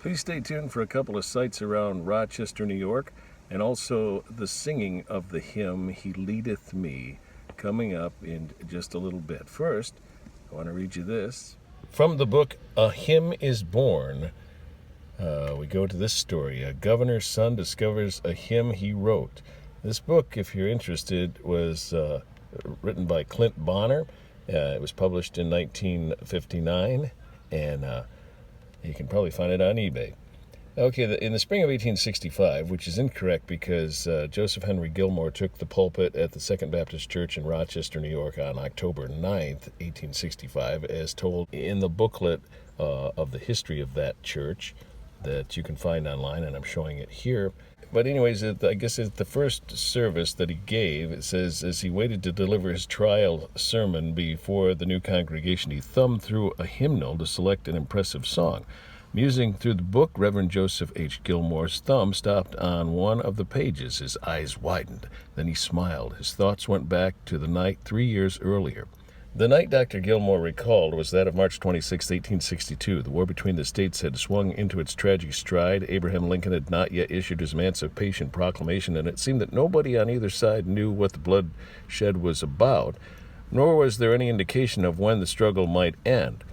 Please stay tuned for a couple of sites around Rochester, New York, and also the singing of the hymn, He Leadeth Me, coming up in just a little bit. First, I want to read you this. From the book, A Hymn is Born, we go to this story. A governor's son discovers a hymn he wrote. This book, if you're interested, was written by Clint Bonner. It was published in 1959, and you can probably find it on eBay. Okay, in the spring of 1865, which is incorrect because Joeseph Henry Gilmore took the pulpit at the Second Baptist Church in Rochester, New York on October 9th, 1865, as told in the booklet of the history of that church that you can find online, and I'm showing it here. But anyways, I guess it's the first service that he gave. It says, as he waited to deliver his trial sermon before the new congregation, he thumbed through a hymnal to select an impressive song. Musing through the book, Reverend Joeseph H. Gilmore's thumb stopped on one of the pages. His eyes widened. Then he smiled. His thoughts went back to the night 3 years earlier. The night Dr. Gilmore recalled was that of March 26, 1862. The war between the states had swung into its tragic stride. Abraham Lincoln had not yet issued his Emancipation Proclamation, and it seemed that nobody on either side knew what the bloodshed was about, nor was there any indication of when the struggle might end.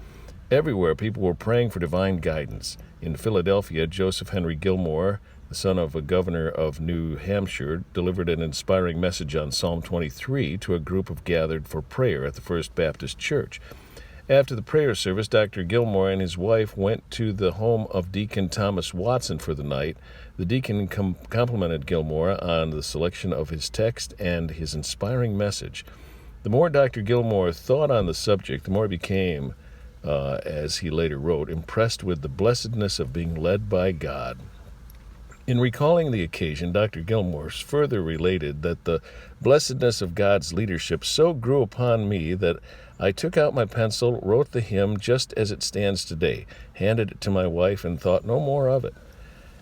Everywhere, people were praying for divine guidance. In Philadelphia, Joeseph Henry Gilmore, the son of a governor of New Hampshire, delivered an inspiring message on Psalm 23 to a group of gathered for prayer at the First Baptist Church. After the prayer service, Dr. Gilmore and his wife went to the home of Deacon Thomas Watson for the night. The deacon complimented Gilmore on the selection of his text and his inspiring message. The more Dr. Gilmore thought on the subject, the more he became, as he later wrote, impressed with the blessedness of being led by God. In recalling the occasion, Dr. Gilmore further related that the blessedness of God's leadership so grew upon me that I took out my pencil, wrote the hymn just as it stands today, handed it to my wife, and thought no more of it.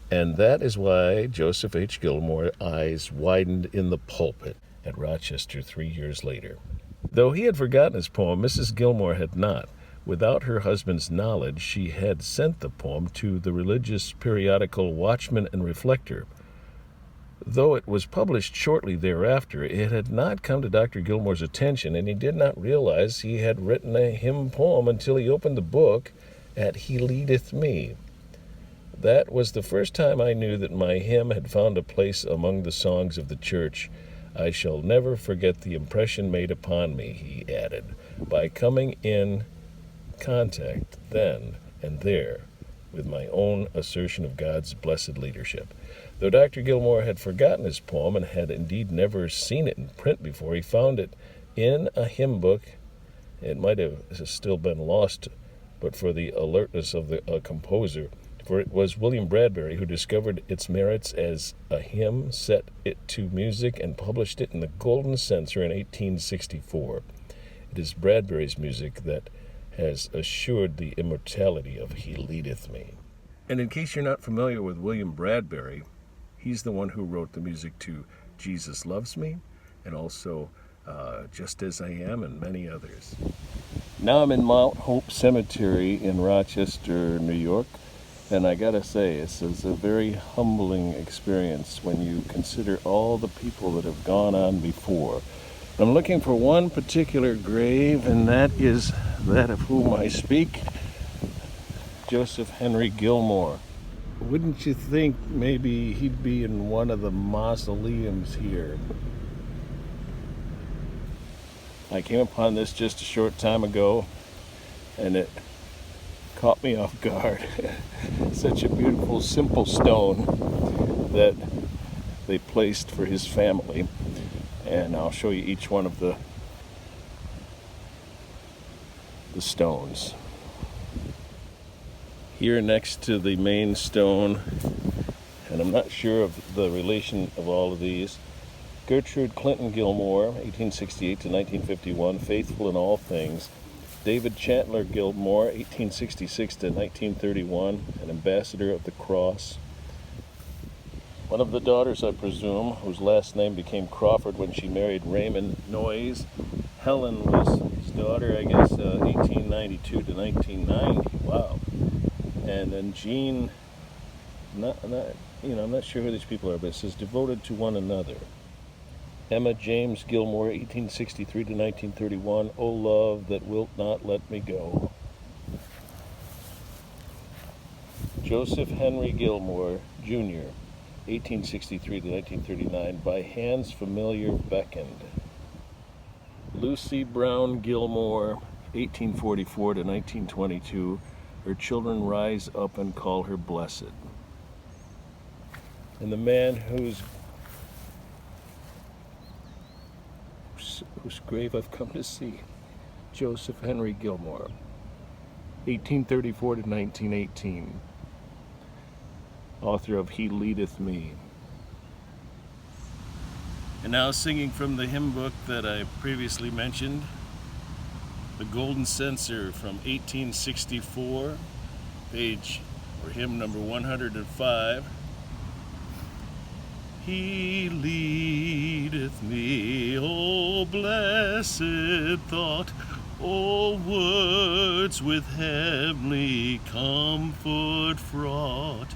And that is why Joeseph H. Gilmore's eyes widened in the pulpit at Rochester 3 years later. Though he had forgotten his poem, Mrs. Gilmore had not. Without her husband's knowledge, she had sent the poem to the religious periodical Watchman and Reflector. Though it was published shortly thereafter, it had not come to Dr. Gilmore's attention, and he did not realize he had written a hymn poem until he opened the book at He Leadeth Me. That was the first time I knew that my hymn had found a place among the songs of the church. I shall never forget the impression made upon me, he added, by coming in contact then and there with my own assertion of God's blessed leadership. Though Dr. Gilmore had forgotten his poem and had indeed never seen it in print before, he found it in a hymn book. It might have still been lost but for the alertness of the composer, for it was William Bradbury who discovered its merits as a hymn, set it to music, and published it in the Golden Censer in 1864. It is Bradbury's music that has assured the immortality of He Leadeth Me. And in case you're not familiar with William Bradbury, he's the one who wrote the music to Jesus Loves Me, and also Just As I Am, and many others. Now I'm in Mount Hope Cemetery in Rochester, New York, and I gotta say, this is a very humbling experience when you consider all the people that have gone on before. I'm looking for one particular grave, and that is that of whom I speak, Joeseph Henry Gilmore. Wouldn't you think maybe he'd be in one of the mausoleums here? I came upon this just a short time ago, and it caught me off guard. Such a beautiful, simple stone that they placed for his family. And I'll show you each one of the stones. Here next to the main stone, and I'm not sure of the relation of all of these, Gertrude Clinton Gilmore, 1868 to 1951, faithful in all things. David Chandler Gilmore, 1866 to 1931, an ambassador of the cross. One of the daughters, I presume, whose last name became Crawford when she married Raymond Noyes. Helen was his daughter, I guess, 1892 to 1990. Wow. And then Jean I'm not sure who these people are, but it says devoted to one another. Emma James Gilmore, 1863 to 1931. O love that wilt not let me go. Joeseph Henry Gilmore, Jr., 1863 to 1939. By hands familiar beckoned. Lucy Brown Gilmore, 1844 to 1922. Her children rise up and call her blessed. And the man whose grave I've come to see, Joeseph Henry Gilmore, 1834 to 1918. Author of He Leadeth Me. And now singing from the hymn book that I previously mentioned, The Golden Censer from 1864, page or hymn number 105. He leadeth me, O blessed thought, O words with heavenly comfort fraught.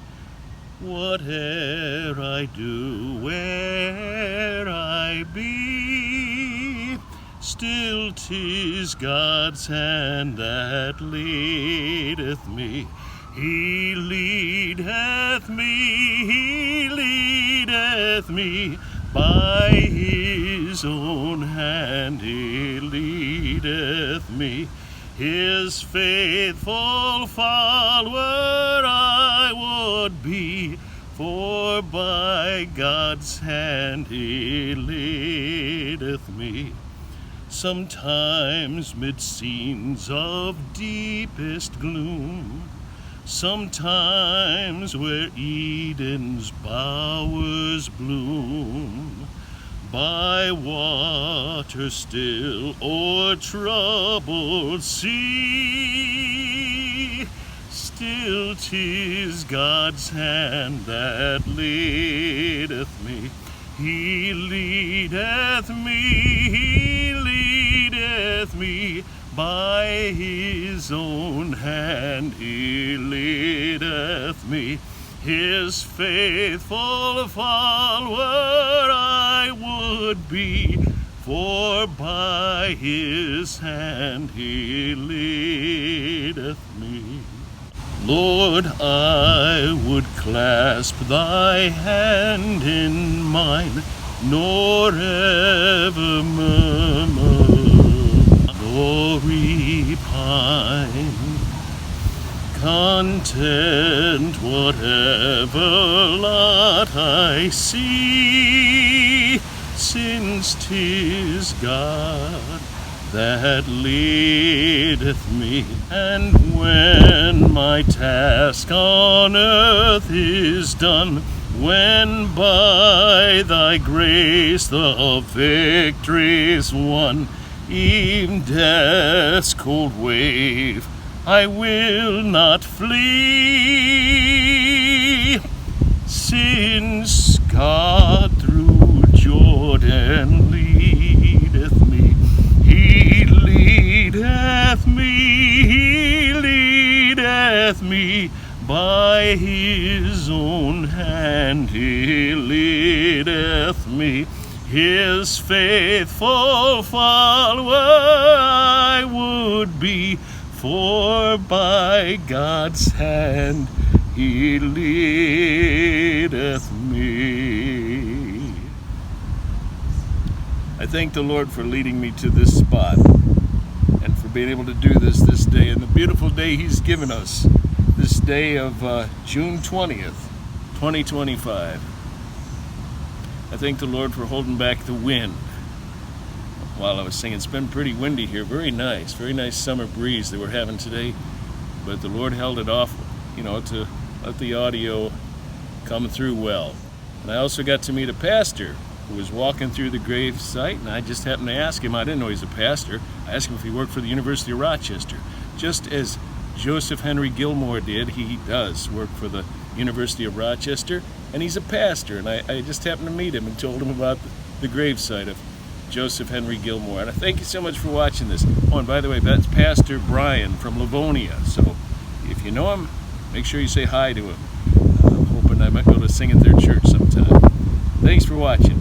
Whate'er I do, where I be, still 'tis God's hand that leadeth me. He leadeth me, He leadeth me, by His own hand He leadeth me. His faithful follower I would be, for by God's hand He leadeth me. Sometimes mid scenes of deepest gloom, sometimes where Eden's bowers bloom, by water still or troubled sea, still 'tis God's hand that leadeth me. He leadeth me, He leadeth me, by His own hand He leadeth me. His faithful follower I would be, for by His hand He leadeth me. Lord, I would clasp Thy hand in mine, nor ever murmur, nor repine, content whatever lot I see, since 'tis God that leadeth me. And when my task on earth is done, when by Thy grace the victory's won, e'en death's cold wave I will not flee, since God through Jordan leadeth me. He leadeth me, He leadeth me, by His own hand He leadeth me. His faithful follower I would be, for by God's hand He leadeth me. I thank the Lord for leading me to this spot and for being able to do this day and the beautiful day He's given us, this day of June 20th, 2025. I thank the Lord for holding back the wind while I was singing. It's been pretty windy here, very nice summer breeze that we're having today, but the Lord held it off, to let the audio come through well. And I also got to meet a pastor who was walking through the grave site, and I just happened to ask him. I didn't know he's a pastor. I asked him if he worked for the University of Rochester. Just as Joeseph Henry Gilmore did, he does work for the University of Rochester, and he's a pastor. And I just happened to meet him and told him about the gravesite of Joeseph Henry Gilmore. And I thank you so much for watching this. Oh, and by the way, that's Pastor Brian from Livonia. So if you know him, make sure you say hi to him. I'm hoping I might go to sing at their church sometime. Thanks for watching.